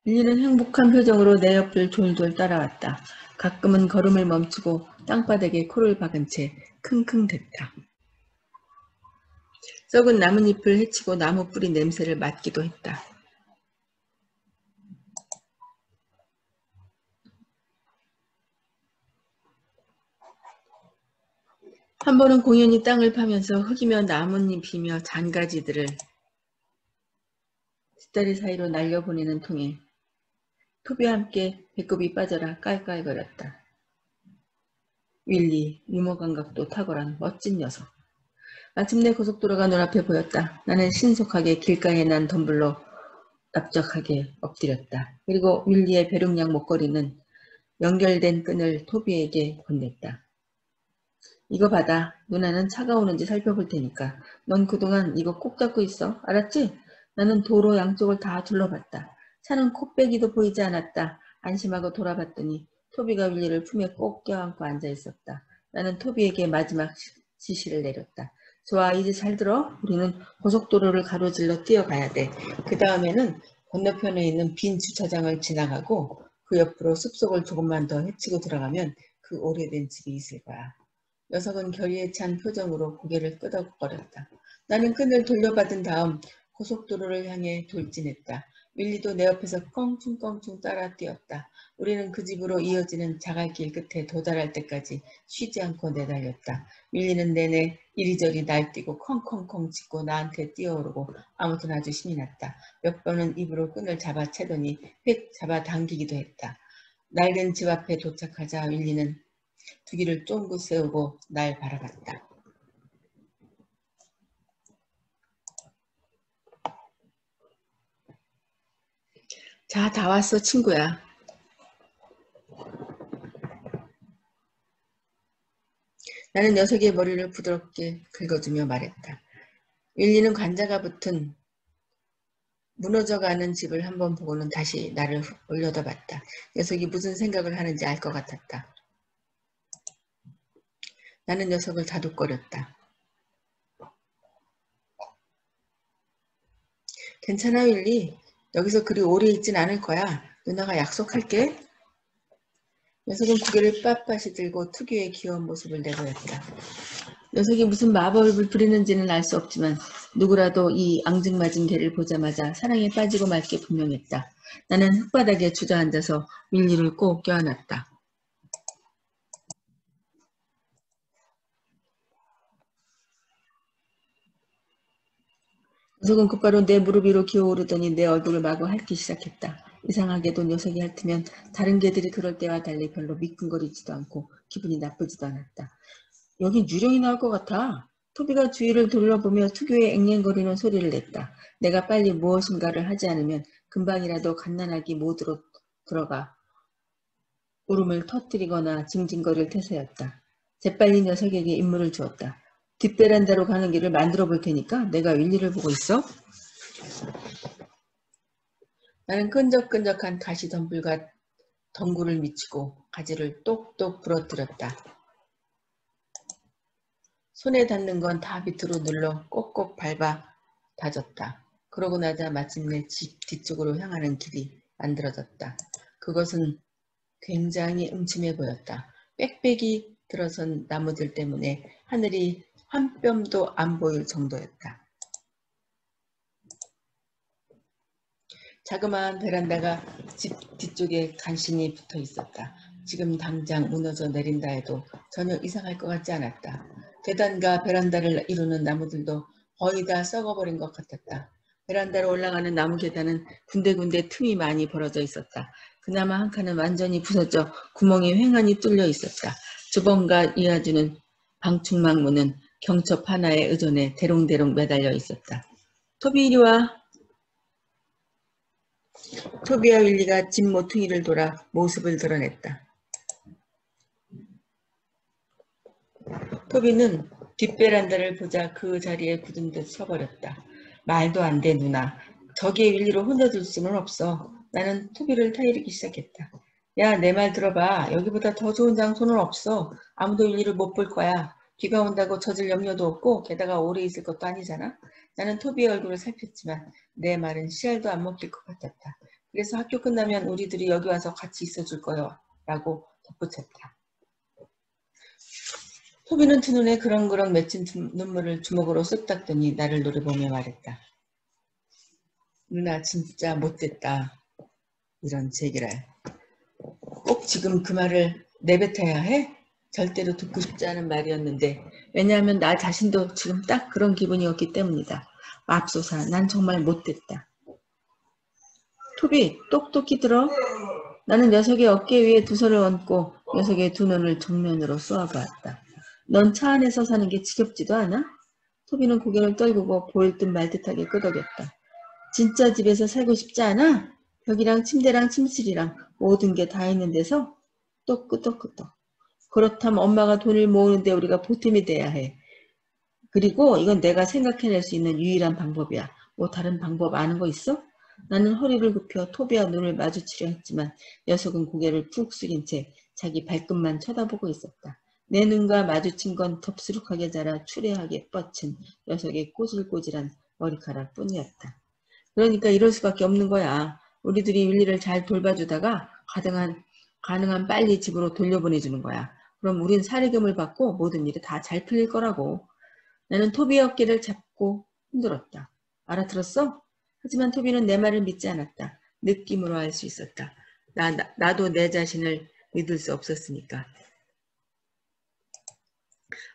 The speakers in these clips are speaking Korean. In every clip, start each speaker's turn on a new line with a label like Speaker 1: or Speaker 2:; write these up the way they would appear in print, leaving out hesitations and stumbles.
Speaker 1: 윌리는 행복한 표정으로 내 옆을 졸졸 따라왔다. 가끔은 걸음을 멈추고 땅바닥에 코를 박은 채 킁킁댔다. 썩은 나뭇잎을 헤치고 나무 뿌리 냄새를 맡기도 했다. 한 번은 공연히 땅을 파면서 흙이며 나뭇잎이며 잔가지들을 뒷다리 사이로 날려보내는 통에 토비와 함께 배꼽이 빠져라 깔깔거렸다. 윌리, 유머 감각도 탁월한 멋진 녀석. 마침내 고속도로가 눈앞에 보였다. 나는 신속하게 길가에 난 덤불로 납작하게 엎드렸다. 그리고 윌리의 배롱약 목걸이는 연결된 끈을 토비에게 건넸다. 이거 받아. 누나는 차가 오는지 살펴볼 테니까. 넌 그동안 이거 꼭 잡고 있어. 알았지? 나는 도로 양쪽을 다 둘러봤다. 차는 코빼기도 보이지 않았다. 안심하고 돌아봤더니 토비가 윌리를 품에 꼭 껴안고 앉아있었다. 나는 토비에게 마지막 지시를 내렸다. 좋아, 이제 잘 들어. 우리는 고속도로를 가로질러 뛰어가야 돼. 그 다음에는 건너편에 있는 빈 주차장을 지나가고 그 옆으로 숲속을 조금만 더 헤치고 들어가면 그 오래된 집이 있을 거야. 녀석은 결의에 찬 표정으로 고개를 끄덕거렸다. 나는 끈을 돌려받은 다음 고속도로를 향해 돌진했다. 윌리도 내 옆에서 껑충껑충 따라 뛰었다. 우리는 그 집으로 이어지는 자갈길 끝에 도달할 때까지 쉬지 않고 내달렸다. 윌리는 내내 이리저리 날뛰고 컹컹컹 짖고 나한테 뛰어오르고 아무튼 아주 신이 났다. 몇 번은 입으로 끈을 잡아채더니 휙 잡아당기기도 했다. 낡은 집 앞에 도착하자 윌리는 두 귀를 쫑긋 세우고 날 바라봤다. 자, 다 왔어, 친구야. 나는 녀석의 머리를 부드럽게 긁어주며 말했다. 윌리는 관자가 붙은 무너져가는 집을 한번 보고는 다시 나를 올려다봤다. 녀석이 무슨 생각을 하는지 알 것 같았다. 나는 녀석을 다독거렸다. 괜찮아, 윌리. 여기서 그리 오래 있진 않을 거야. 누나가 약속할게. 녀석은 고개를 빳빳이 들고 특유의 귀여운 모습을 내보였다. 녀석이 무슨 마법을 부리는지는 알 수 없지만 누구라도 이 앙증맞은 개를 보자마자 사랑에 빠지고 말 게 분명했다. 나는 흙바닥에 주저앉아서 윌리를 꼭 껴안았다. 녀석은 곧바로 내 무릎 위로 기어오르더니 내 얼굴을 마구 핥기 시작했다. 이상하게도 녀석이 핥으면 다른 개들이 그럴 때와 달리 별로 미끈거리지도 않고 기분이 나쁘지도 않았다. 여긴 유령이 나올 것 같아. 토비가 주위를 둘러보며 특유의 앵앵거리는 소리를 냈다. 내가 빨리 무엇인가를 하지 않으면 금방이라도 갓난아기 모드로 들어가 울음을 터뜨리거나 징징거릴 태세였다. 재빨리 녀석에게 임무를 주었다. 뒷베란다로 가는 길을 만들어 볼 테니까 내가 윌리를 보고 있어. 나는 끈적끈적한 가시 덤불과 덩굴을 미치고 가지를 똑똑 부러뜨렸다. 손에 닿는 건 다 밑으로 눌러 꼭꼭 밟아 다졌다. 그러고 나자 마침내 집 뒤쪽으로 향하는 길이 만들어졌다. 그것은 굉장히 음침해 보였다. 빽빽이 들어선 나무들 때문에 하늘이 한 뼘도 안 보일 정도였다. 자그마한 베란다가 집 뒤쪽에 간신히 붙어 있었다. 지금 당장 무너져 내린다 해도 전혀 이상할 것 같지 않았다. 계단과 베란다를 이루는 나무들도 거의 다 썩어버린 것 같았다. 베란다로 올라가는 나무 계단은 군데군데 틈이 많이 벌어져 있었다. 그나마 한 칸은 완전히 부서져 구멍이 휑하니 뚫려 있었다. 주번과 이어주는 방충망문은 경첩 하나에 의존해 대롱대롱 매달려 있었다. 토비 이리 와. 토비와 윌리가 집 모퉁이를 돌아 모습을 드러냈다. 토비는 뒷베란다를 보자 그 자리에 굳은 듯 서버렸다. 말도 안 돼, 누나. 저기에 윌리로 혼자 둘 수는 없어. 나는 토비를 타이르기 시작했다. 야, 내 말 들어봐. 여기보다 더 좋은 장소는 없어. 아무도 윌리를 못 볼 거야. 비가 온다고 젖을 염려도 없고 게다가 오래 있을 것도 아니잖아. 나는 토비의 얼굴을 살폈지만 내 말은 씨알도 안 먹힐 것 같았다. 그래서 학교 끝나면 우리들이 여기 와서 같이 있어줄 거요. 라고 덧붙였다. 토비는 두 눈에 그렁그렁 맺힌 눈물을 주먹으로 쓱 닦더니 나를 노려보며 말했다. 누나 진짜 못됐다. 이런 제기랄. 꼭 지금 그 말을 내뱉어야 해? 절대로 듣고 싶지 않은 말이었는데 왜냐하면 나 자신도 지금 딱 그런 기분이었기 때문이다. 맙소사, 난 정말 못됐다. 토비, 똑똑히 들어. 나는 녀석의 어깨 위에 두 손을 얹고 녀석의 두 눈을 정면으로 쏘아보았다. 넌 차 안에서 사는 게 지겹지도 않아? 토비는 고개를 떨구고 보일 듯 말 듯하게 끄덕였다. 진짜 집에서 살고 싶지 않아? 벽이랑 침대랑 침실이랑 모든 게 다 있는 데서? 또 끄덕끄덕. 그렇다면 엄마가 돈을 모으는데 우리가 보탬이 돼야 해. 그리고 이건 내가 생각해낼 수 있는 유일한 방법이야. 뭐 다른 방법 아는 거 있어? 나는 허리를 굽혀 토비와 눈을 마주치려 했지만 녀석은 고개를 푹 숙인 채 자기 발끝만 쳐다보고 있었다. 내 눈과 마주친 건 덥수룩하게 자라 추레하게 뻗친 녀석의 꼬질꼬질한 머리카락 뿐이었다. 그러니까 이럴 수밖에 없는 거야. 우리들이 윌리를 잘 돌봐주다가 가능한 빨리 집으로 돌려보내주는 거야. 그럼 우린 사리금을 받고 모든 일이 다 잘 풀릴 거라고. 나는 토비의 어깨를 잡고 흔들었다. 알아들었어? 하지만 토비는 내 말을 믿지 않았다. 느낌으로 알 수 있었다. 나도 내 자신을 믿을 수 없었으니까.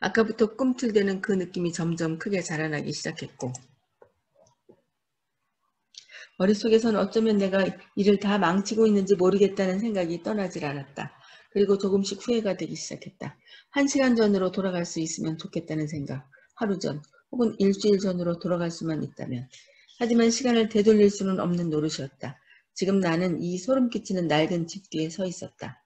Speaker 1: 아까부터 꿈틀대는 그 느낌이 점점 크게 자라나기 시작했고 머릿속에선 어쩌면 내가 일을 다 망치고 있는지 모르겠다는 생각이 떠나질 않았다. 그리고 조금씩 후회가 되기 시작했다. 1시간 전으로 돌아갈 수 있으면 좋겠다는 생각. 하루 전 혹은 일주일 전으로 돌아갈 수만 있다면. 하지만 시간을 되돌릴 수는 없는 노릇이었다. 지금 나는 이 소름 끼치는 낡은 집 뒤에 서 있었다.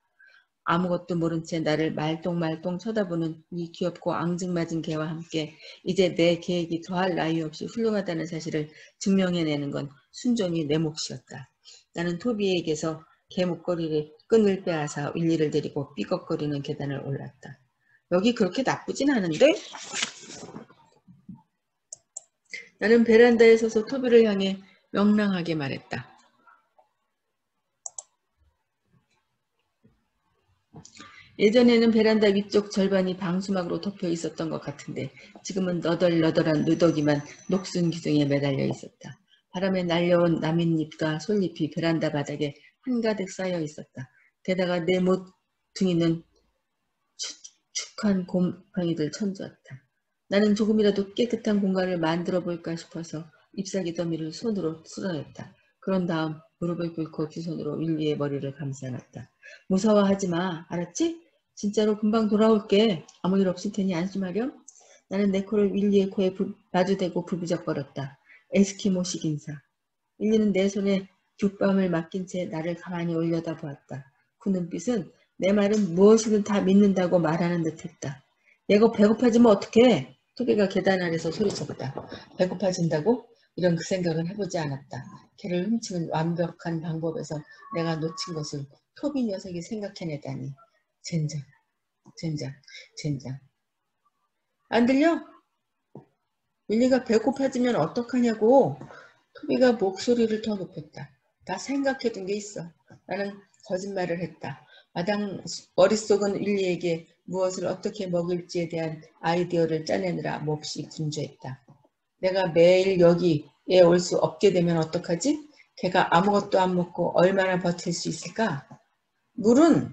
Speaker 1: 아무것도 모른 채 나를 말똥말똥 쳐다보는 이 귀엽고 앙증맞은 개와 함께 이제 내 계획이 더할 나위 없이 훌륭하다는 사실을 증명해내는 건 순전히 내 몫이었다. 나는 토비에게서 개 목걸이를 끈을 빼앗아 윌리를 데리고 삐걱거리는 계단을 올랐다. 여기 그렇게 나쁘진 않은데? 나는 베란다에 서서 토비를 향해 명랑하게 말했다. 예전에는 베란다 위쪽 절반이 방수막으로 덮여 있었던 것 같은데 지금은 너덜너덜한 누더기만 녹슨 기둥에 매달려 있었다. 바람에 날려온 나뭇잎과 솔잎이 베란다 바닥에 한가득 쌓여 있었다. 게다가 내 모퉁이는 축축한 곰팡이들 천주었다. 나는 조금이라도 깨끗한 공간을 만들어 볼까 싶어서 잎사귀 더미를 손으로 쓸어냈다. 그런 다음 무릎을 꿇고 두 손으로 윌리의 머리를 감싸놨다. 무서워하지 마. 알았지? 진짜로 금방 돌아올게. 아무 일 없을 테니 안심하렴. 나는 내 코를 윌리의 코에 마주대고 부비적거렸다. 에스키모식 인사. 윌리는 내 손에 둣밤을 맡긴 채 나를 가만히 올려다보았다. 그 눈빛은 내 말은 무엇이든 다 믿는다고 말하는 듯했다. 얘가 배고파지면 어떡해? 토비가 계단 아래서 소리쳤다. 배고파진다고? 이런 그 생각은 해보지 않았다. 걔를 훔치는 완벽한 방법에서 내가 놓친 것을 토비 녀석이 생각해내다니. 젠장, 젠장, 젠장. 안 들려? 윌리가 배고파지면 어떡하냐고. 토비가 목소리를 더 높였다. 다 생각해둔 게 있어. 나는 거짓말을 했다. 마당 머릿속은 윌리에게 무엇을 어떻게 먹일지에 대한 아이디어를 짜내느라 몹시 분주했다. 내가 매일 여기에 올 수 없게 되면 어떡하지? 걔가 아무것도 안 먹고 얼마나 버틸 수 있을까? 물은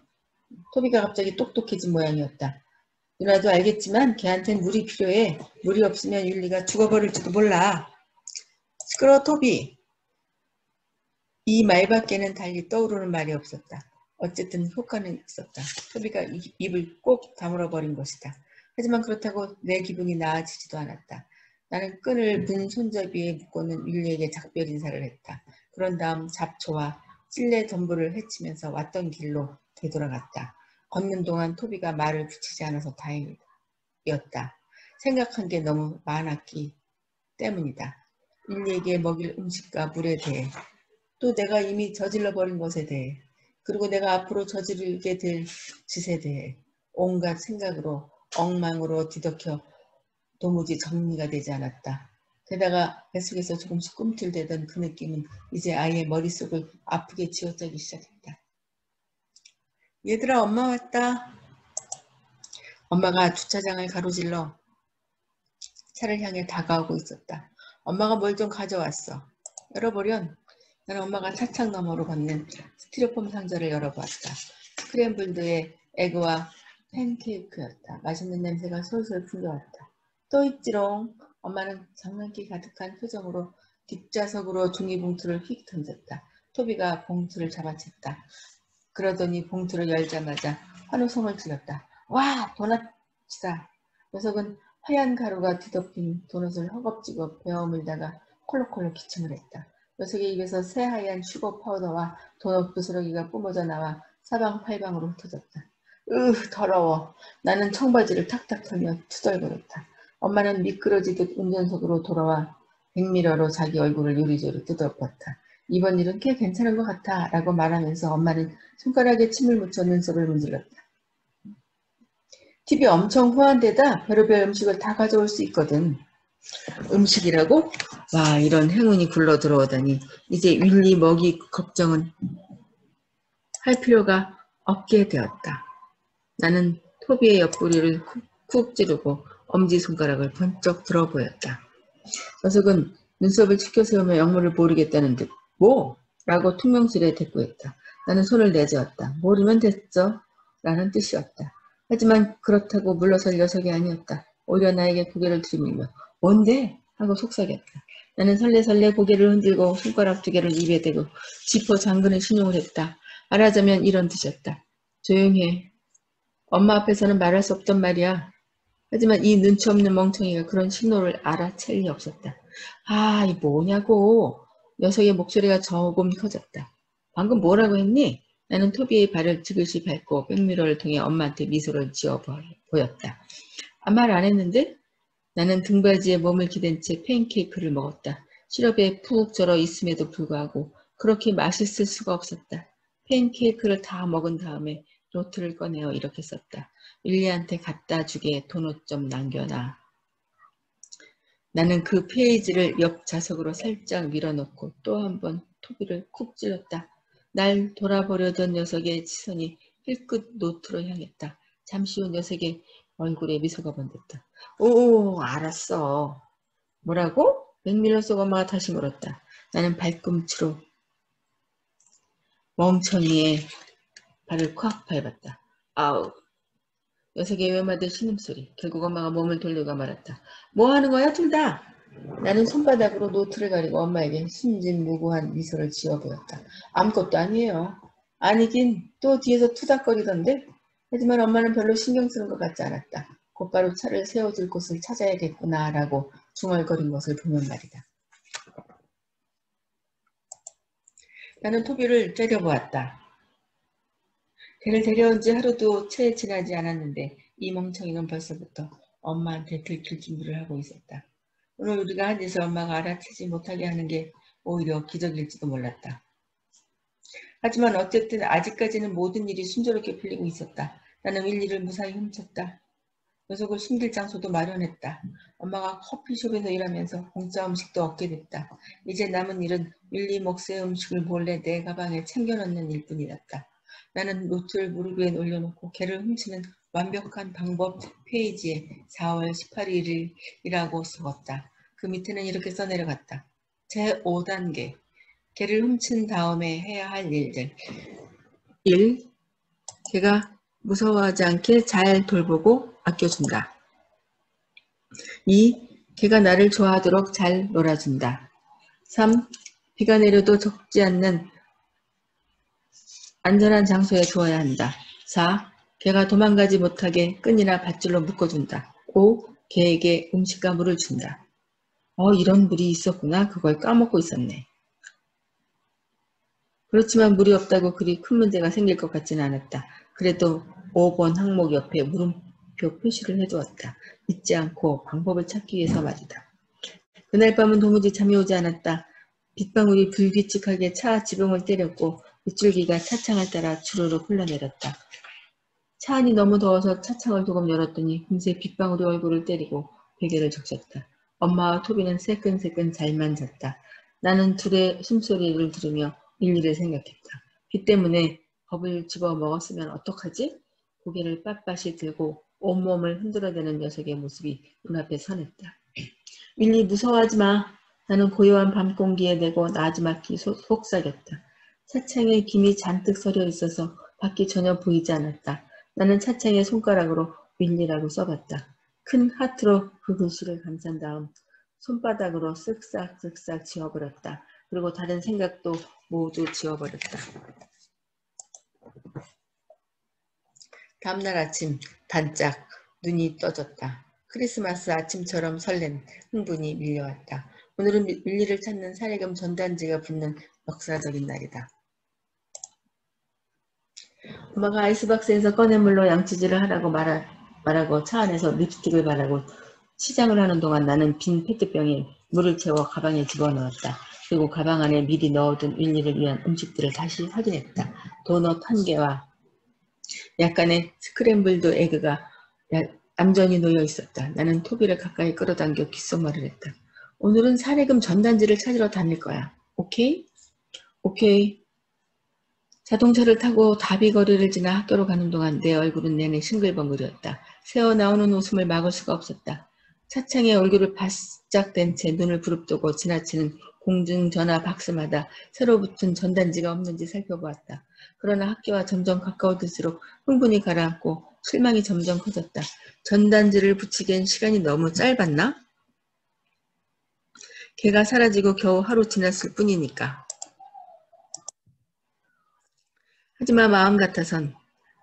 Speaker 1: 토비가 갑자기 똑똑해진 모양이었다. 누나도 알겠지만 걔한텐 물이 필요해. 물이 없으면 율리가 죽어버릴지도 몰라. 시끄러워 토비. 이 말밖에는 달리 떠오르는 말이 없었다. 어쨌든 효과는 있었다. 토비가 입을 꼭 다물어버린 것이다. 하지만 그렇다고 내 기분이 나아지지도 않았다. 나는 끈을 분 손잡이에 묶고는 율리에게 작별 인사를 했다. 그런 다음 잡초와 찔레 덤불을 헤치면서 왔던 길로 되돌아갔다. 걷는 동안 토비가 말을 붙이지 않아서 다행이었다. 생각한 게 너무 많았기 때문이다. 율리에게 먹일 음식과 물에 대해 또 내가 이미 저질러버린 것에 대해 그리고 내가 앞으로 저지르게 될 짓에 대해 온갖 생각으로 엉망으로 뒤덮여 도무지 정리가 되지 않았다. 게다가 뱃속에서 조금씩 꿈틀대던 그 느낌은 이제 아이의 머릿속을 아프게 쥐어짜기 시작했다. 얘들아, 엄마 왔다. 엄마가 주차장을 가로질러 차를 향해 다가오고 있었다. 엄마가 뭘 좀 가져왔어. 열어보련 나는 엄마가 차창 너머로 건넨 스티로폼 상자를 열어보았다. 스크램블드의 에그와 팬케이크였다. 맛있는 냄새가 솔솔 풍겨왔다. 또 있지롱. 엄마는 장난기 가득한 표정으로 뒷좌석으로 종이봉투를 휙 던졌다. 토비가 봉투를 잡아챘다. 그러더니 봉투를 열자마자 환호성을 질렀다. 와! 도넛이다. 녀석은 하얀 가루가 뒤덮인 도넛을 허겁지겁 베어물다가 콜록콜록 기침을 했다. 녀석의 입에서 새하얀 슈거 파우더와 도넛 부스러기가 뿜어져 나와 사방팔방으로 흩어졌다. 더러워. 나는 청바지를 탁탁 털며 투덜거렸다. 엄마는 미끄러지듯 운전석으로 돌아와 백미러로 자기 얼굴을 요리조리 뜯어봤다. 이번 일은 꽤 괜찮은 것 같아 라고 말하면서 엄마는 손가락에 침을 묻혀 눈썹을 문질렀다. TV 엄청 후한데다 별의별 음식을 다 가져올 수 있거든. 음식이라고? 와, 이런 행운이 굴러 들어오다니. 이제 윌리 먹이 걱정은 할 필요가 없게 되었다. 나는 토비의 옆구리를 쿡 찌르고 엄지손가락을 번쩍 들어 보였다. 녀석은 눈썹을 치켜 세우며 영문을 모르겠다는 듯 뭐? 라고 퉁명스레 대꾸했다. 나는 손을 내저었다. 모르면 됐죠? 라는 뜻이었다. 하지만 그렇다고 물러설 녀석이 아니었다. 오히려 나에게 고개를 들이밀며 뭔데? 하고 속삭였다. 나는 설레설레 고개를 흔들고 손가락 2개를 입에 대고 지퍼 잠그는 신용을 했다. 말하자면 이런 뜻이었다. 조용해. 엄마 앞에서는 말할 수 없던 말이야. 하지만 이 눈치 없는 멍청이가 그런 신호를 알아챌 리 없었다. 아, 이 뭐냐고. 녀석의 목소리가 조금 커졌다. 방금 뭐라고 했니? 나는 토비의 발을 지그시 밟고 백미러를 통해 엄마한테 미소를 지어 보였다. 말 안 했는데? 나는 등받이에 몸을 기댄 채 팬케이크를 먹었다. 시럽에 푹 절어 있음에도 불구하고 그렇게 맛있을 수가 없었다. 팬케이크를 다 먹은 다음에 노트를 꺼내어 이렇게 썼다. 윌리한테 갖다 주게 도넛 좀 남겨놔. 나는 그 페이지를 옆 좌석으로 살짝 밀어넣고 또 한 번 토비를 쿡 찔렀다. 날 돌아보려던 녀석의 시선이 힐끗 노트로 향했다. 잠시 후 녀석의 얼굴에 미소가 번졌다. 오, 알았어. 뭐라고? 맥밀러 속 엄마가 다시 물었다. 나는 발꿈치로 멍청이의 발을 콱 밟았다. 아우. 녀석의 외마들 신음소리. 결국 엄마가 몸을 돌리고 말았다. 뭐 하는 거야, 둘 다? 나는 손바닥으로 노트를 가리고 엄마에게 순진무구한 미소를 지어 보였다. 아무것도 아니에요. 아니긴 또 뒤에서 투닥거리던데? 하지만 엄마는 별로 신경 쓰는 것 같지 않았다. 곧바로 차를 세워줄 곳을 찾아야겠구나 라고 중얼거린 것을 보면 말이다. 나는 토비를 째려보았다. 걔를 데려온 지 하루도 채 지나지 않았는데 이 멍청이는 벌써부터 엄마한테 들킬 준비를 하고 있었다. 오늘 우리가 한 짓을 엄마가 알아채지 못하게 하는 게 오히려 기적일지도 몰랐다. 하지만 어쨌든 아직까지는 모든 일이 순조롭게 풀리고 있었다. 나는 윌리를 무사히 훔쳤다. 녀석을 숨길 장소도 마련했다. 엄마가 커피숍에서 일하면서 공짜 음식도 얻게 됐다. 이제 남은 일은 윌리 몫의 음식을 몰래 내 가방에 챙겨넣는 일뿐이었다. 나는 노트를 무릎 위에 올려놓고 걔를 훔치는 완벽한 방법 페이지에 4월 18일이라고 적었다. 그 밑에는 이렇게 써내려갔다. 제5단계. 걔를 훔친 다음에 해야 할 일들. 1. 걔가 무서워하지 않게 잘 돌보고 아껴준다. 2. 걔가 나를 좋아하도록 잘 놀아준다. 3. 비가 내려도 적지 않는 안전한 장소에 두어야 한다. 4. 걔가 도망가지 못하게 끈이나 밧줄로 묶어준다. 5. 걔에게 음식과 물을 준다. 이런 물이 있었구나. 그걸 까먹고 있었네. 그렇지만 물이 없다고 그리 큰 문제가 생길 것 같지는 않았다. 그래도 5번 항목 옆에 물음표 표시를 해두었다. 잊지 않고 방법을 찾기 위해서 말이다. 그날 밤은 도무지 잠이 오지 않았다. 빗방울이 불규칙하게 차 지붕을 때렸고 빗줄기가 차창을 따라 주르륵 흘러내렸다. 차 안이 너무 더워서 차창을 조금 열었더니 금세 빗방울이 얼굴을 때리고 베개를 적셨다. 엄마와 토비는 새끈새끈 잘만 잤다. 나는 둘의 숨소리를 들으며 일일을 생각했다. 비 때문에 겁을 집어 먹었으면 어떡하지? 고개를 빳빳이 들고 온몸을 흔들어대는 녀석의 모습이 눈앞에 선했다. 윌리 무서워하지 마. 나는 고요한 밤 공기에 대고 나지막히 속삭였다. 차창에 김이 잔뜩 서려 있어서 밖이 전혀 보이지 않았다. 나는 차창에 손가락으로 윌리라고 써봤다. 큰 하트로 그 글씨를 감싼 다음 손바닥으로 쓱싹쓱싹 지워버렸다. 그리고 다른 생각도 모두 지워버렸다. 다음날 아침 반짝 눈이 떠졌다. 크리스마스 아침처럼 설렘, 흥분이 밀려왔다. 오늘은 윌리를 찾는 사례금 전단지가 붙는 역사적인 날이다. 엄마가 아이스박스에서 꺼낸 물로 양치질을 하라고 말하고 차 안에서 립스틱을 바르고 시장을 하는 동안 나는 빈 페트병에 물을 채워 가방에 집어넣었다. 그리고 가방 안에 미리 넣어둔 윌리를 위한 음식들을 다시 확인했다. 도넛 1개와 약간의 스크램블드 에그가 얌전히 놓여 있었다. 나는 토비를 가까이 끌어당겨 귓속말을 했다. 오늘은 사례금 전단지를 찾으러 다닐 거야. 오케이? 오케이. 자동차를 타고 다비거리를 지나 학교로 가는 동안 내 얼굴은 내내 싱글벙글이었다. 새어나오는 웃음을 막을 수가 없었다. 차창에 얼굴을 바짝 댄 채 눈을 부릅뜨고 지나치는 공중전화 박스마다 새로 붙은 전단지가 없는지 살펴보았다. 그러나 학교와 점점 가까워질수록 흥분이 가라앉고 실망이 점점 커졌다. 전단지를 붙이기엔 시간이 너무 짧았나? 걔가 사라지고 겨우 하루 지났을 뿐이니까. 하지만 마음 같아선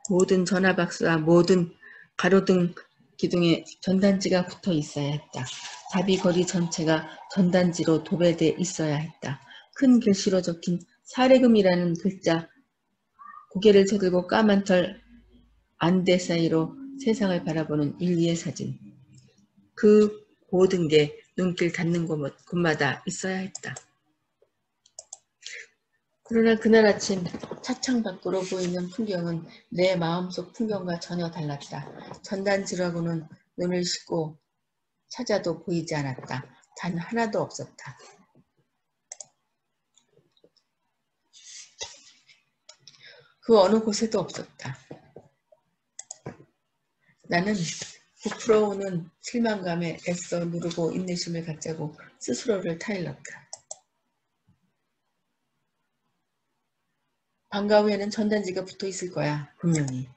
Speaker 1: 모든 전화박스와 모든 가로등 기둥에 전단지가 붙어 있어야 했다. 다비거리 전체가 전단지로 도배돼 있어야 했다. 큰 글씨로 적힌 사례금이라는 글자, 고개를 쳐들고 까만 털 안대 사이로 세상을 바라보는 윌리의 사진. 그 모든 게 눈길 닿는 곳마다 있어야 했다. 그러나 그날 아침 차창 밖으로 보이는 풍경은 내 마음속 풍경과 전혀 달랐다. 전단지라고는 눈을 씻고 찾아도 보이지 않았다. 단 하나도 없었다. 그 어느 곳에도 없었다. 나는 부풀어오는 실망감에 애써 누르고 인내심을 갖자고 스스로를 타일렀다. 방과 후에는 전단지가 붙어 있을 거야, 분명히.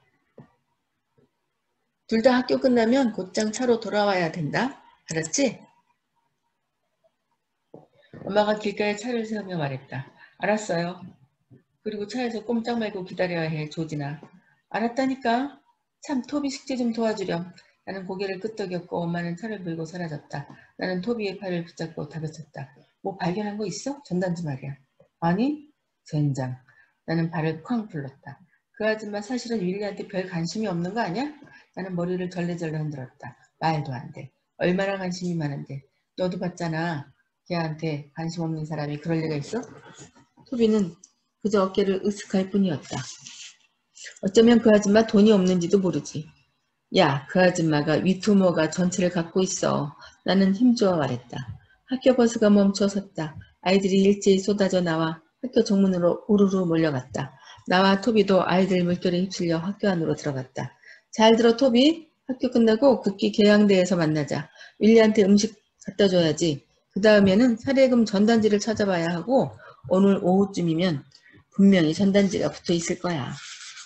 Speaker 1: 둘 다 학교 끝나면 곧장 차로 돌아와야 된다. 알았지? 엄마가 길가에 차를 세우며 말했다. 알았어요. 그리고 차에서 꼼짝 말고 기다려야 해, 조진아. 알았다니까. 참, 토비 숙제 좀 도와주렴. 나는 고개를 끄덕였고 엄마는 차를 몰고 사라졌다. 나는 토비의 팔을 붙잡고 다그쳤다. 뭐 발견한 거 있어? 전단지 말이야. 아니? 젠장. 나는 발을 쾅 불렀다. 그 아줌마 사실은 윌리한테 별 관심이 없는 거 아니야? 나는 머리를 절레절레 흔들었다. 말도 안 돼. 얼마나 관심이 많은데. 너도 봤잖아. 걔한테 관심 없는 사람이 그럴 리가 있어? 토비는 그저 어깨를 으쓱할 뿐이었다. 어쩌면 그 아줌마 돈이 없는지도 모르지. 야, 그 아줌마가 위투모가 전체를 갖고 있어. 나는 힘주어 말했다. 학교 버스가 멈춰 섰다. 아이들이 일제히 쏟아져 나와 학교 정문으로 우르르 몰려갔다. 나와 토비도 아이들 물결에 휩쓸려 학교 안으로 들어갔다. 잘 들어, 토비. 학교 끝나고 국기 개양대에서 만나자. 윌리한테 음식 갖다 줘야지. 그 다음에는 사례금 전단지를 찾아봐야 하고 오늘 오후쯤이면 분명히 전단지가 붙어 있을 거야.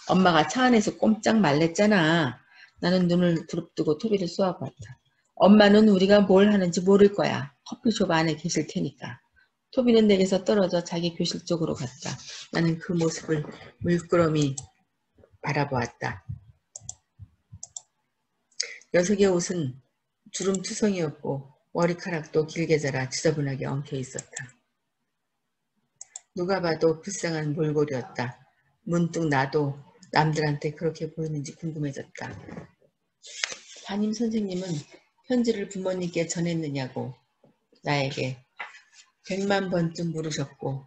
Speaker 1: 엄마가 차 안에서 꼼짝 말랬잖아. 나는 눈을 부릅뜨고 토비를 쏘아봤다. 엄마는 우리가 뭘 하는지 모를 거야. 커피숍 안에 계실 테니까. 토비는 내게서 떨어져 자기 교실 쪽으로 갔다. 나는 그 모습을 물끄러미 바라보았다. 녀석의 옷은 주름투성이었고 머리카락도 길게 자라 지저분하게 엉켜 있었다. 누가 봐도 불쌍한 몰골이었다. 문득 나도 남들한테 그렇게 보이는지 궁금해졌다. 담임 선생님은 편지를 부모님께 전했느냐고 나에게 100만 번쯤 물으셨고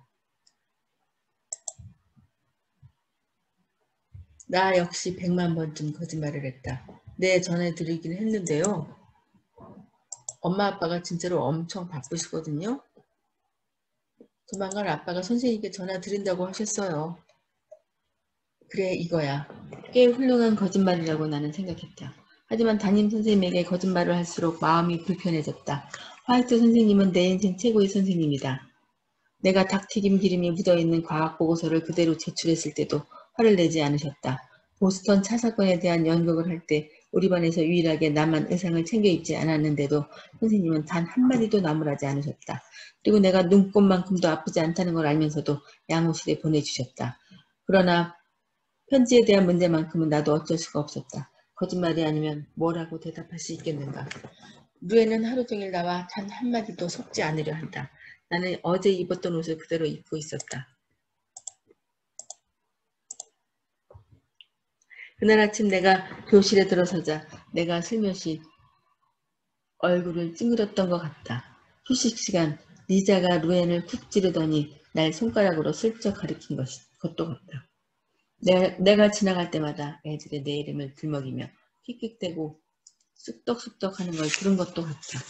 Speaker 1: 나 역시 100만 번쯤 거짓말을 했다. 네, 전해드리긴 했는데요. 엄마 아빠가 진짜로 엄청 바쁘시거든요. 조만간 아빠가 선생님께 전화 드린다고 하셨어요. 그래 이거야. 꽤 훌륭한 거짓말이라고 나는 생각했다. 하지만 담임 선생님에게 거짓말을 할수록 마음이 불편해졌다. 화이트 선생님은 내 인생 최고의 선생님이다. 내가 닭튀김 기름이 묻어있는 과학 보고서를 그대로 제출했을 때도 화를 내지 않으셨다. 보스턴 차 사건에 대한 연극을 할 때 우리 반에서 유일하게 나만 의상을 챙겨 입지 않았는데도 선생님은 단 한마디도 나무라지 않으셨다. 그리고 내가 눈곱만큼도 아프지 않다는 걸 알면서도 양호실에 보내주셨다. 그러나 편지에 대한 문제만큼은 나도 어쩔 수가 없었다. 거짓말이 아니면 뭐라고 대답할 수 있겠는가. 루에는 하루 종일 나와 단 한마디도 섞지 않으려 한다. 나는 어제 입었던 옷을 그대로 입고 있었다. 그날 아침 내가 교실에 들어서자 내가 슬며시 얼굴을 찡그렸던 것 같다. 휴식 시간 리자가 루엔을 쿡 찌르더니 날 손가락으로 슬쩍 가리킨 것도 같다. 내가 지나갈 때마다 애들의 내 이름을 들먹이며 킥킥대고 쑥덕쑥덕 하는 걸 들은 것도 같다.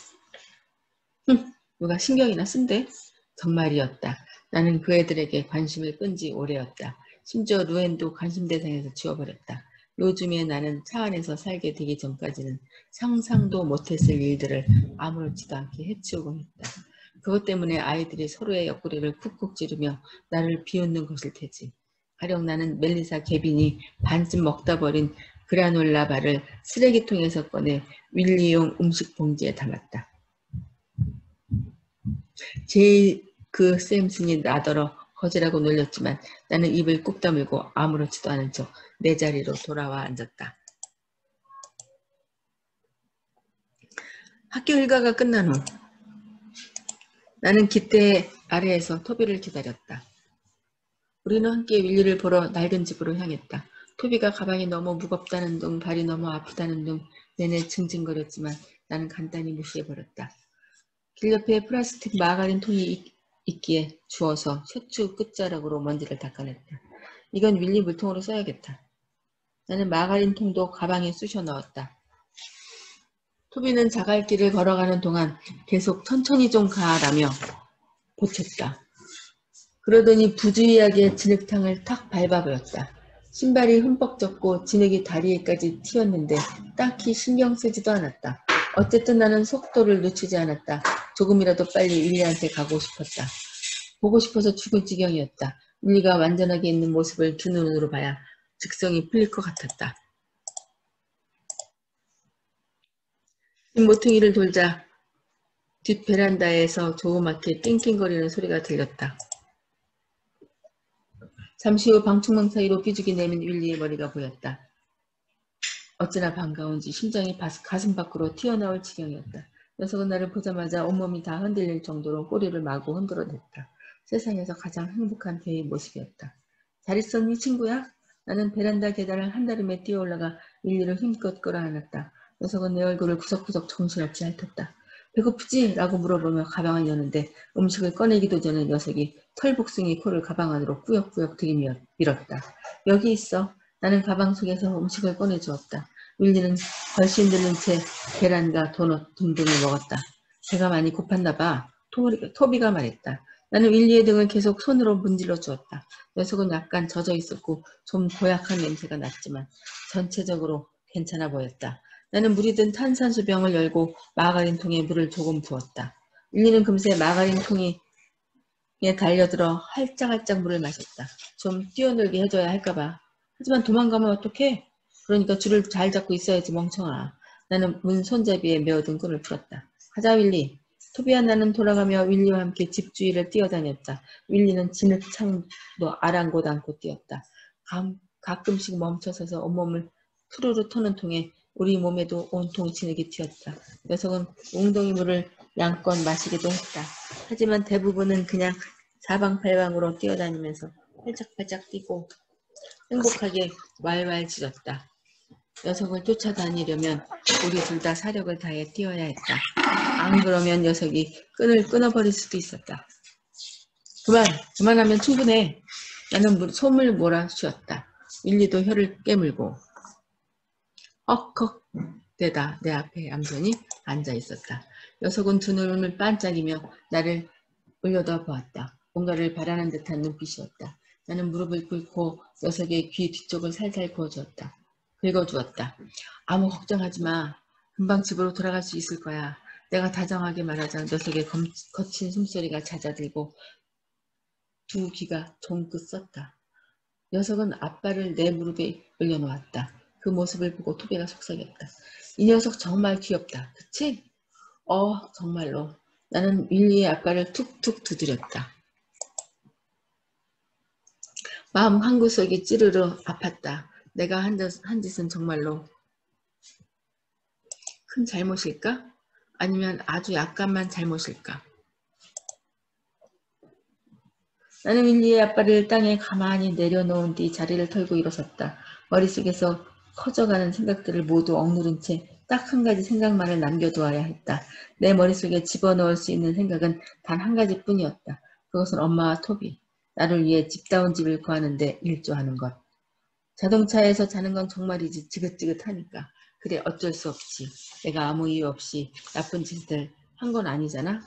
Speaker 1: 누가 신경이나 쓴대? 정말이었다. 나는 그 애들에게 관심을 끈 지 오래였다. 심지어 루엔도 관심 대상에서 지워버렸다. 요즘에 나는 차 안에서 살게 되기 전까지는 상상도 못했을 일들을 아무렇지도 않게 해치우곤 했다. 그것 때문에 아이들이 서로의 옆구리를 쿡쿡 찌르며 나를 비웃는 것일 테지. 가령 나는 멜리사 개빈이 반쯤 먹다 버린 그라놀라 바를 쓰레기통에서 꺼내 윌리용 음식 봉지에 담았다. 제이크 샘슨이 나더러 거지라고 놀렸지만 나는 입을 꾹 다물고 아무렇지도 않은 척 내 자리로 돌아와 앉았다. 학교 일과가 끝난 후 나는 기대 아래에서 토비를 기다렸다. 우리는 함께 윌리를 보러 낡은 집으로 향했다. 토비가 가방이 너무 무겁다는 둥 발이 너무 아프다는 둥 내내 징징거렸지만 나는 간단히 무시해버렸다. 길 옆에 플라스틱 마가린 통이 있기에 주워서 셔츠 끝자락으로 먼지를 닦아냈다. 이건 윌리 물통으로 써야겠다. 나는 마가린 통도 가방에 쑤셔 넣었다. 토비는 자갈길을 걸어가는 동안 계속 천천히 좀 가라며 보탰다. 그러더니 부주의하게 진흙탕을 탁 밟아버렸다. 신발이 흠뻑 젖고 진흙이 다리에까지 튀었는데 딱히 신경 쓰지도 않았다. 어쨌든 나는 속도를 늦추지 않았다. 조금이라도 빨리 윌리한테 가고 싶었다. 보고 싶어서 죽을 지경이었다. 윌리가 완전하게 있는 모습을 두 눈으로 봐야 직성이 풀릴 것 같았다. 집 모퉁이를 돌자 뒷 베란다에서 조그맣게 낑낑거리는 소리가 들렸다. 잠시 후 방충망 사이로 비죽이 내민 윌리의 머리가 보였다. 어찌나 반가운지 심장이 가슴 밖으로 튀어나올 지경이었다. 녀석은 나를 보자마자 온몸이 다 흔들릴 정도로 꼬리를 마구 흔들어댔다. 세상에서 가장 행복한 개의 모습이었다. 잘 있었니 친구야? 나는 베란다 계단을 한다름에 뛰어올라가 윌리를 힘껏 끌어안았다. 녀석은 내 얼굴을 구석구석 정신없이 핥았다. 배고프지? 라고 물어보며 가방을 여는데 음식을 꺼내기도 전에 녀석이 털복숭이 코를 가방 안으로 꾸역꾸역 들이밀었다. 여기 있어. 나는 가방 속에서 음식을 꺼내주었다. 윌리는 벌신 들는 채 계란과 도넛 등등을 먹었다. 배가 많이 고팠나 봐. 토비가 말했다. 나는 윌리의 등을 계속 손으로 문질러 주었다. 녀석은 약간 젖어 있었고 좀 고약한 냄새가 났지만 전체적으로 괜찮아 보였다. 나는 물이 든 탄산수 병을 열고 마가린 통에 물을 조금 부었다. 윌리는 금세 마가린 통에 달려들어 활짝활짝 물을 마셨다. 좀 뛰어놀게 해줘야 할까봐. 하지만 도망가면 어떡해? 그러니까 줄을 잘 잡고 있어야지 멍청아. 나는 문 손잡이에 메어둔 끈을 풀었다. 가자 윌리. 토비와 나는 돌아가며 윌리와 함께 집 주위를 뛰어다녔다. 윌리는 진흙창도 아랑곳 않고 뛰었다. 가끔씩 멈춰서서 온몸을 푸르르 터는 통에 우리 몸에도 온통 진흙이 튀었다. 녀석은 웅덩이 물을 양껏 마시기도 했다. 하지만 대부분은 그냥 사방팔방으로 뛰어다니면서 활짝활짝 뛰고 행복하게 왈왈 짖었다. 녀석을 쫓아다니려면 우리 둘 다 사력을 다해 뛰어야 했다. 안 그러면 녀석이 끈을 끊어버릴 수도 있었다. 그만하면 충분해. 나는 솜을 몰아쉬었다. 윌리도 혀를 깨물고 헉헉 대다 내 앞에 얌전히 앉아 있었다. 녀석은 두 눈을 반짝이며 나를 올려다 보았다. 뭔가를 바라는 듯한 눈빛이었다. 나는 무릎을 꿇고 녀석의 귀 뒤쪽을 살살 긁어주었다. 아무 걱정하지 마. 금방 집으로 돌아갈 수 있을 거야. 내가 다정하게 말하자 녀석의 거친 숨소리가 잦아들고 두 귀가 종긋 썼다. 녀석은 앞발을 내 무릎에 올려놓았다. 그 모습을 보고 토비가 속삭였다. 이 녀석 정말 귀엽다. 그치? 정말로. 나는 윌리의 앞발을 툭툭 두드렸다. 마음 한구석이 찌르르 아팠다. 내가 한 짓은 정말로 큰 잘못일까? 아니면 아주 약간만 잘못일까? 나는 윌리의 앞발을 땅에 가만히 내려놓은 뒤 자리를 털고 일어섰다. 머릿속에서 커져가는 생각들을 모두 억누른 채 딱 한 가지 생각만을 남겨두어야 했다. 내 머릿속에 집어넣을 수 있는 생각은 단 한 가지뿐이었다. 그것은 엄마와 토비, 나를 위해 집다운 집을 구하는데 일조하는 것. 자동차에서 자는 건 정말이지 지긋지긋하니까. 그래 어쩔 수 없지. 내가 아무 이유 없이 나쁜 짓을 한 건 아니잖아.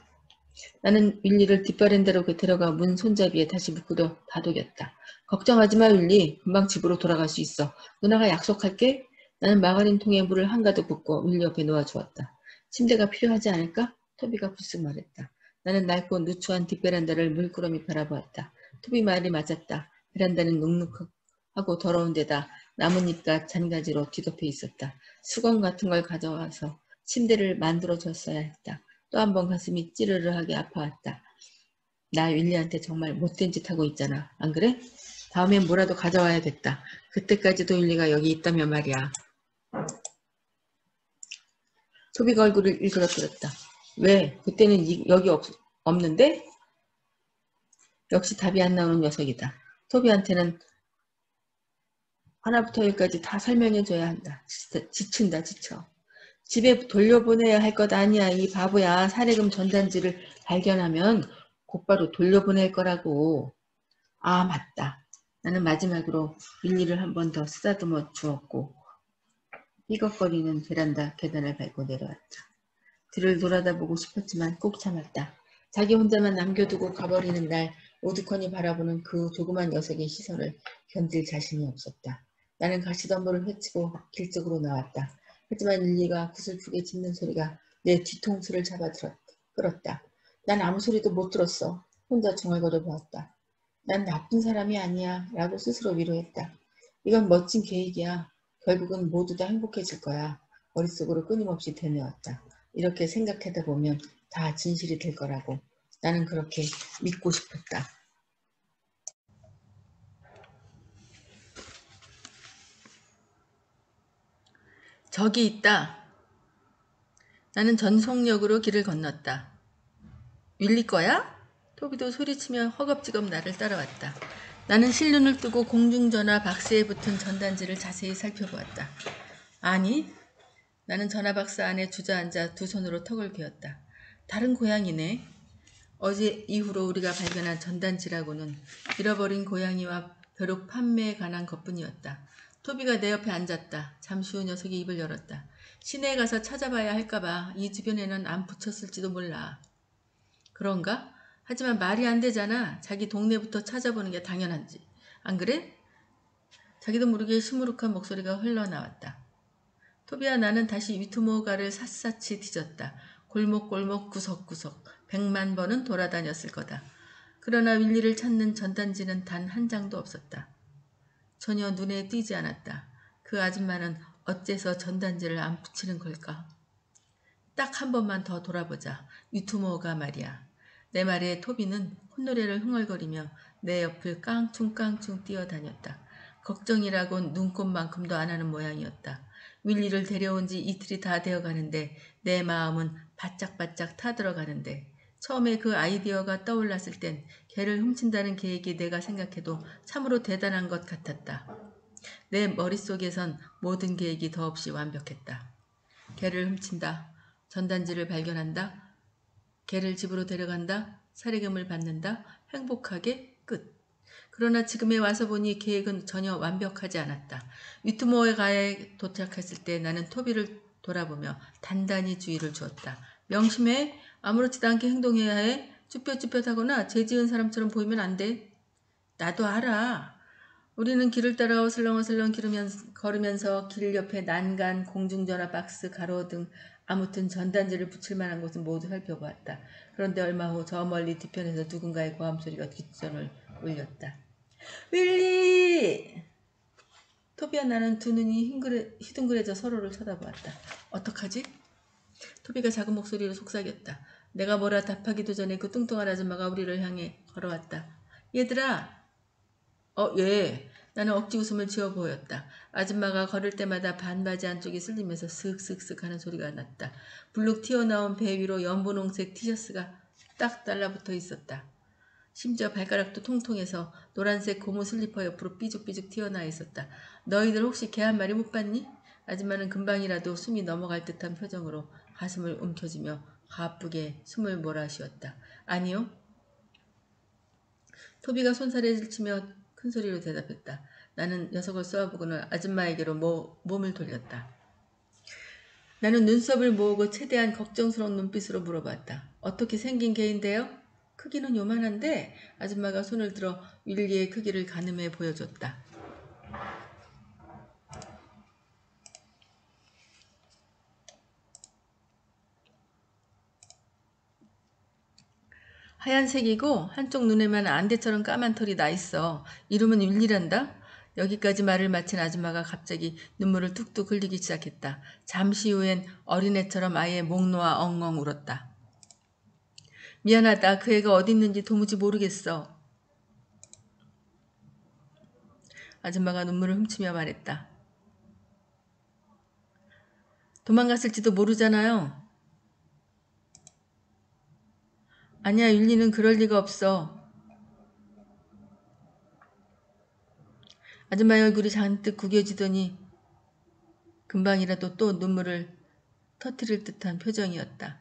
Speaker 1: 나는 윌리를 뒷바랜대로 데려가 문 손잡이에 다시 묶고 다독였다. 걱정하지 마 윌리. 금방 집으로 돌아갈 수 있어. 누나가 약속할게. 나는 마가린 통에 물을 한가득 붓고 윌리 옆에 놓아주었다. 침대가 필요하지 않을까? 토비가 부쓱 말했다. 나는 낡고 누추한 뒷베란다를 물끄러미 바라보았다. 토비 말이 맞았다. 베란다는 눅눅하고 더러운 데다 나뭇잎과 잔가지로 뒤덮여 있었다. 수건 같은 걸 가져와서 침대를 만들어줬어야 했다. 또 한 번 가슴이 찌르르하게 아파왔다. 나 윌리한테 정말 못된 짓 하고 있잖아. 안 그래? 다음엔 뭐라도 가져와야겠다. 그때까지도 윌리가 여기 있다면 말이야. 소비가 얼굴을 일그러뜨렸다. 왜? 그때는 여기 없는데? 역시 답이 안 나오는 녀석이다. 토비한테는 하나부터 열까지 다 설명해줘야 한다. 지친다 지쳐. 집에 돌려보내야 할 것 아니야. 이 바보야. 사례금 전단지를 발견하면 곧바로 돌려보낼 거라고. 아 맞다. 나는 마지막으로 윌리를 한 번 더 쓰다듬어 주었고 삐걱거리는 베란다 계단을 밟고 내려왔다. 뒤를 돌아다보고 싶었지만 꼭 참았다. 자기 혼자만 남겨두고 가버리는 날 오두커니 바라보는 그 조그만 녀석의 시선을 견딜 자신이 없었다. 나는 가시덤불을 헤치고 길 쪽으로 나왔다. 하지만 윌리가 구슬프게 짖는 소리가 내 뒤통수를 잡아 끌었다. 난 아무 소리도 못 들었어. 혼자 중얼거려 보았다. 난 나쁜 사람이 아니야 라고 스스로 위로했다. 이건 멋진 계획이야. 결국은 모두 다 행복해질 거야. 머릿속으로 끊임없이 되뇌었다. 이렇게 생각하다 보면 다 진실이 될 거라고. 나는 그렇게 믿고 싶었다. 저기 있다. 나는 전속력으로 길을 건넜다. 윌리 거야? 토비도 소리치며 허겁지겁 나를 따라왔다. 나는 실눈을 뜨고 공중전화 박스에 붙은 전단지를 자세히 살펴보았다. 아니, 나는 전화박스 안에 주저앉아 두 손으로 턱을 괴었다. 다른 고양이네. 어제 이후로 우리가 발견한 전단지라고는 잃어버린 고양이와 벼룩 판매에 관한 것뿐이었다. 토비가 내 옆에 앉았다. 잠시 후 녀석이 입을 열었다. 시내에 가서 찾아봐야 할까봐 이 주변에는 안 붙였을지도 몰라. 그런가? 하지만 말이 안 되잖아. 자기 동네부터 찾아보는 게 당연한지. 안 그래? 자기도 모르게 시무룩한 목소리가 흘러나왔다. 토비와 나는 다시 위트모가를 샅샅이 뒤졌다. 골목골목 구석구석 100만 번은 돌아다녔을 거다. 그러나 윌리를 찾는 전단지는 단 한 장도 없었다. 전혀 눈에 띄지 않았다. 그 아줌마는 어째서 전단지를 안 붙이는 걸까? 딱 한 번만 더 돌아보자. 위트모가 말이야. 내 말에 토비는 콧노래를 흥얼거리며 내 옆을 깡충깡충 뛰어다녔다. 걱정이라곤 눈꼽만큼도 안 하는 모양이었다. 윌리를 데려온 지 이틀이 다 되어가는데 내 마음은 바짝바짝 타들어가는데 처음에 그 아이디어가 떠올랐을 땐 개를 훔친다는 계획이 내가 생각해도 참으로 대단한 것 같았다. 내 머릿속에선 모든 계획이 더없이 완벽했다. 개를 훔친다. 전단지를 발견한다. 개를 집으로 데려간다. 사례금을 받는다. 행복하게 끝. 그러나 지금에 와서 보니 계획은 전혀 완벽하지 않았다. 위트모어가에 도착했을 때 나는 토비를 돌아보며 단단히 주의를 주었다. 명심해. 아무렇지도 않게 행동해야 해. 쭈뼛쭈뼛하거나 죄 지은 사람처럼 보이면 안 돼. 나도 알아. 우리는 길을 따라 어슬렁어슬렁 걸으면서 길 옆에 난간, 공중전화 박스, 가로등, 아무튼 전단지를 붙일 만한 곳은 모두 살펴보았다. 그런데 얼마 후 저 멀리 뒤편에서 누군가의 고함 소리가 귓전을 울렸다. 윌리! 토비와 나는 두 눈이 휘둥그레져 서로를 쳐다보았다. 어떡하지? 토비가 작은 목소리로 속삭였다. 내가 뭐라 답하기도 전에 그 뚱뚱한 아줌마가 우리를 향해 걸어왔다. 얘들아! 예. 나는 억지 웃음을 지어 보였다. 아줌마가 걸을 때마다 반바지 안쪽이 쓸리면서 슥슥슥 하는 소리가 났다. 불룩 튀어나온 배 위로 연분홍색 티셔츠가 딱 달라붙어 있었다. 심지어 발가락도 통통해서 노란색 고무 슬리퍼 옆으로 삐죽삐죽 튀어나와 있었다. 너희들 혹시 개 한 마리 못 봤니? 아줌마는 금방이라도 숨이 넘어갈 듯한 표정으로 가슴을 움켜쥐며 가쁘게 숨을 몰아쉬었다. 아니요. 토비가 손살을 치며 큰 소리로 대답했다. 나는 녀석을 쏘아보고는 아줌마에게로 몸을 돌렸다. 나는 눈썹을 모으고 최대한 걱정스러운 눈빛으로 물어봤다. 어떻게 생긴 개인데요? 크기는 요만한데 아줌마가 손을 들어 윌리의 크기를 가늠해 보여줬다. 하얀색이고 한쪽 눈에만 안대처럼 까만 털이 나 있어. 이름은 윌리란다. 여기까지 말을 마친 아줌마가 갑자기 눈물을 뚝뚝 흘리기 시작했다. 잠시 후엔 어린애처럼 아예 목 놓아 엉엉 울었다. 미안하다. 그 애가 어디 있는지 도무지 모르겠어. 아줌마가 눈물을 훔치며 말했다. 도망갔을지도 모르잖아요. 아니야, 윌리는 그럴 리가 없어. 아줌마의 얼굴이 잔뜩 구겨지더니 금방이라도 또 눈물을 터뜨릴 듯한 표정이었다.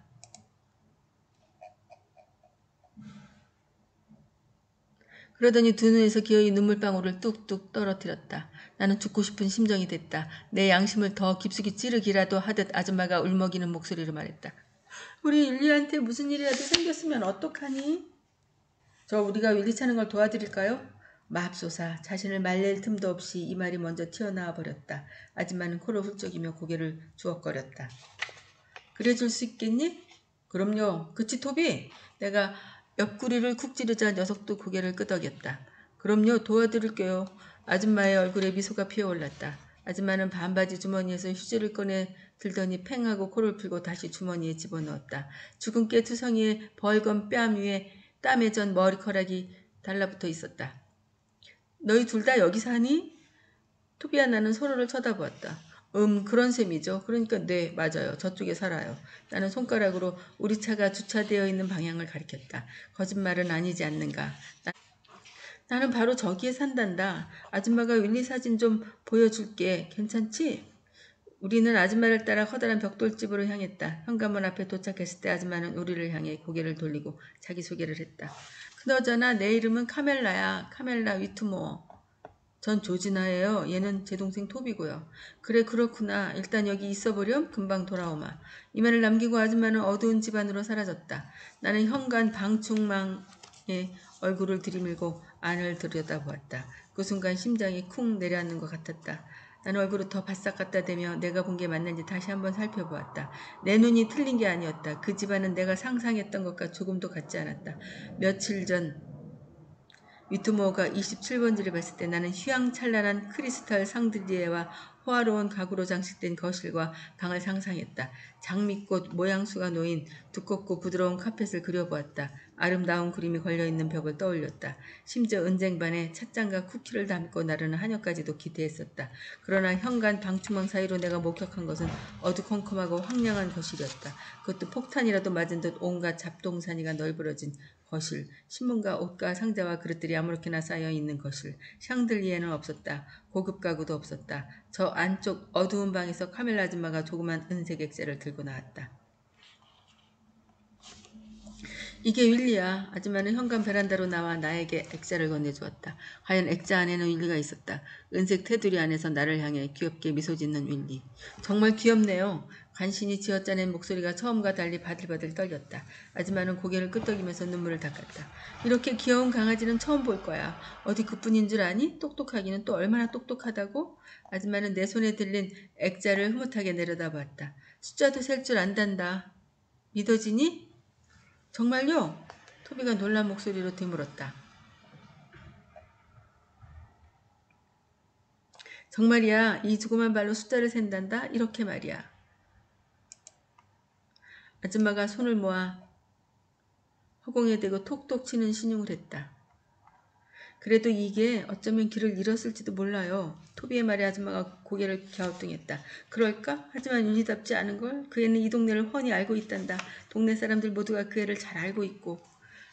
Speaker 1: 그러더니 두 눈에서 기어이 눈물방울을 뚝뚝 떨어뜨렸다. 나는 죽고 싶은 심정이 됐다. 내 양심을 더 깊숙이 찌르기라도 하듯 아줌마가 울먹이는 목소리로 말했다. 우리 윌리한테 무슨 일이라도 생겼으면 어떡하니? 저 우리가 윌리 찾는 걸 도와드릴까요? 맙소사 자신을 말릴 틈도 없이 이 말이 먼저 튀어나와 버렸다. 아줌마는 코를 훌쩍이며 고개를 주걱거렸다. 그래줄 수 있겠니? 그럼요. 그치 토비? 내가 옆구리를 쿡 찌르자 녀석도 고개를 끄덕였다. 그럼요. 도와드릴게요. 아줌마의 얼굴에 미소가 피어올랐다. 아줌마는 반바지 주머니에서 휴지를 꺼내 들더니 팽하고 코를 풀고 다시 주머니에 집어넣었다. 죽은 깨 투성이의 벌건 뺨 위에 땀에 전 머리카락이 달라붙어 있었다. 너희 둘 다 여기 사니? 토비와 나는 서로를 쳐다보았다. 그런 셈이죠. 그러니까 네, 맞아요. 저쪽에 살아요. 나는 손가락으로 우리 차가 주차되어 있는 방향을 가리켰다. 거짓말은 아니지 않는가. 나는 바로 저기에 산단다. 아줌마가 윌리 사진 좀 보여줄게. 괜찮지? 우리는 아줌마를 따라 커다란 벽돌집으로 향했다. 현관문 앞에 도착했을 때 아줌마는 우리를 향해 고개를 돌리고 자기소개를 했다. 그나저나 내 이름은 카멜라야. 카멜라 위트모어. 전 조지나예요. 얘는 제 동생 토비고요. 그래 그렇구나. 일단 여기 있어보렴. 금방 돌아오마. 이 말을 남기고 아줌마는 어두운 집 안으로 사라졌다. 나는 현관 방충망에 얼굴을 들이밀고 안을 들여다보았다. 그 순간 심장이 쿵 내려앉는 것 같았다. 나는 얼굴을 더 바싹 갖다 대며 내가 본 게 맞는지 다시 한번 살펴보았다. 내 눈이 틀린 게 아니었다. 그 집안은 내가 상상했던 것과 조금도 같지 않았다. 며칠 전 위트모어가 27번지를 봤을 때 나는 휘황찬란한 크리스탈 상들리에와 호화로운 가구로 장식된 거실과 방을 상상했다. 장미꽃 모양수가 놓인 두껍고 부드러운 카펫을 그려보았다. 아름다운 그림이 걸려있는 벽을 떠올렸다. 심지어 은쟁반에 찻잔과 쿠키를 담고 나르는 한여까지도 기대했었다. 그러나 현관 방충망 사이로 내가 목격한 것은 어두컴컴하고 황량한 거실이었다. 그것도 폭탄이라도 맞은 듯 온갖 잡동사니가 널브러진 거실, 신문과 옷과 상자와 그릇들이 아무렇게나 쌓여 있는 거실, 샹들리에는 없었다. 고급 가구도 없었다. 저 안쪽 어두운 방에서 카멜라 아줌마가 조그만 은색 액자를 들고 나왔다. 이게 윌리야. 아줌마는 현관 베란다로 나와 나에게 액자를 건네주었다. 과연 액자 안에는 윌리가 있었다. 은색 테두리 안에서 나를 향해 귀엽게 미소 짓는 윌리. 정말 귀엽네요. 간신히 쥐어짜낸 목소리가 처음과 달리 바들바들 떨렸다. 아줌마는 고개를 끄덕이면서 눈물을 닦았다. 이렇게 귀여운 강아지는 처음 볼 거야. 어디 그뿐인 줄 아니? 똑똑하기는 또 얼마나 똑똑하다고? 아줌마는 내 손에 들린 액자를 흐뭇하게 내려다봤다. 숫자도 셀 줄 안단다. 믿어지니? 정말요? 토비가 놀란 목소리로 되물었다. 정말이야. 이 조그만 발로 숫자를 센단다. 이렇게 말이야. 아줌마가 손을 모아 허공에 대고 톡톡 치는 신용을 했다. 그래도 이게 어쩌면 길을 잃었을지도 몰라요. 토비의 말에 아줌마가 고개를 갸우뚱했다. 그럴까? 하지만 윤희답지 않은걸? 그 애는 이 동네를 훤히 알고 있단다. 동네 사람들 모두가 그 애를 잘 알고 있고.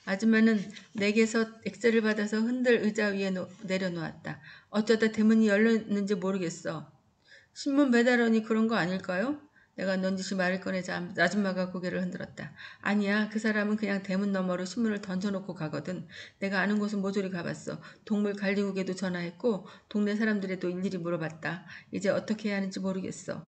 Speaker 1: 아줌마는 내게서 액자를 받아서 흔들 의자 위에 내려놓았다. 어쩌다 대문이 열렸는지 모르겠어. 신문 배달원이 그런 거 아닐까요? 내가 넌지시 말을 꺼내자 아줌마가 고개를 흔들었다. 아니야, 그 사람은 그냥 대문 너머로 신문을 던져놓고 가거든. 내가 아는 곳은 모조리 가봤어. 동물 관리국에도 전화했고 동네 사람들에도 일일이 물어봤다. 이제 어떻게 해야 하는지 모르겠어.